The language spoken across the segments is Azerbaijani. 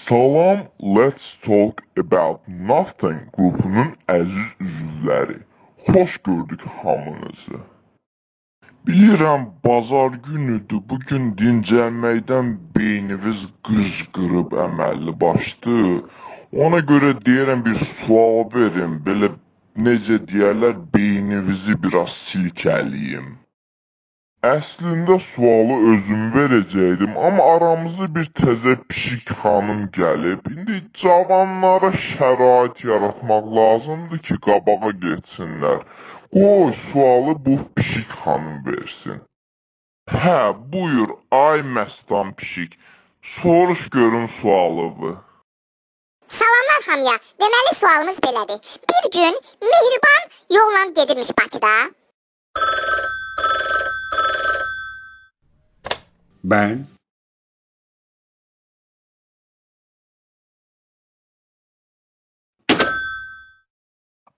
Salam, Let's Talk About Nothing qrupunun əziz üzvləri. Xoş gördük hamınızı. Bilirəm, bazar günüdür, bugün dincəlməkdən beyniniz qızqırıb əməlli başdı. Ona görə deyirəm bir sual verin, belə necə deyərlər, beyninizi biraz silkəliyim. Əslində sualı özüm verəcəkdim, amma aramızda bir təzə pişik xanım gəlib. İndi cavanlara şərait yaratmaq lazımdır ki, qabağa getsinlər. Qoy sualı bu pişik xanım versin. Hə, buyur, ay məstan pişik. Soruş görün sualını. Salamlar hamıya. Deməli sualımız belədir. Bir gün Mehriban yolla gedirmiş Bakıda. Ben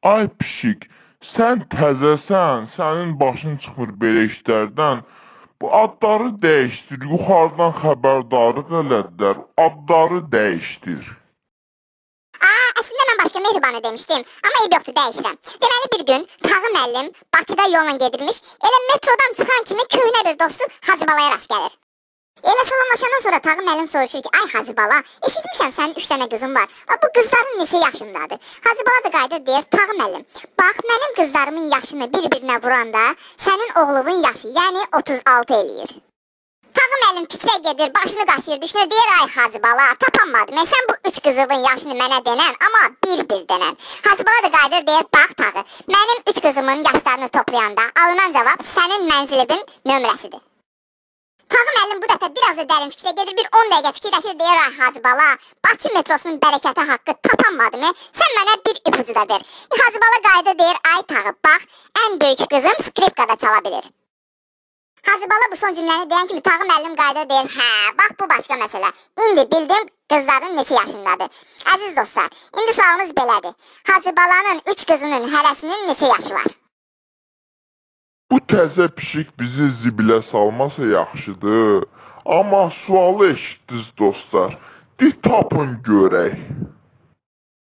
Ay pişik, sən təzəsən, sənin başın çıxmır belə işlərdən. Bu adları dəyişdir, yuxarıdan xəbərdarlıq elədilər, adları dəyişdir. Əslində mən başqa Mehribanı demişdim, amma eyb yoxdur, dəyişirəm. Deməli bir gün Tağı müəllim Bakıda yolla gedirmiş, elə metrodan çıxan kimi köhnə bir dostu Hacıbalaya rast gəlir. Elə salamlaşandan sonra Tağı müəllim soruşur ki, ay Hacıbala, eşitmişəm sənin 3 dənə qızın var. Bu qızların neçə yaşındadır? Hacıbala da qayıdır deyir, Tağı müəllim, bax mənim qızlarımın yaşını bir-birinə vuranda sənin oğlunun yaşı, yəni 36 eləyir. Tağı müəllim fikrə gedir, başını qaşıyır, düşünür, deyir, ay Hacıbala, tapanmadım. Sən bu 3 qızımın yaşını mənə denən, amma bir-bir denən. Hacıbala da qayıdır, deyir, bax Tağı, mənim 3 qızımın yaşlarını toplayanda alınan cavab sənin mənzilimin nömrəsidir. Tağı müəllim bu dəfə biraz da dərin fikrə gedir, bir 10 dəqiqə fikirləşir, deyir, ay Hacıbala, Bakı metrosunun bərəkəti haqqı tapanmadı mı? Sən mənə bir ipucu da ver. Hacıbala qayıdır, deyir, ay Tağı, bax, ən böyük qızım skripkada çala bilir. Hacıbala bu son cümləni deyən kimi Tağı müəllim qayıdır, deyir, hə, bax bu başqa məsələ. İndi bildim qızların neçə yaşındadır. Əziz dostlar, indi sualımız belədir. Hacıbalanın 3 qızının hərəsinin neçə yaşı var? Bu təzə pişik bizi zibilə salmasa yaxşıdır. Amma sualı eşitdiniz dostlar. Tapın görək.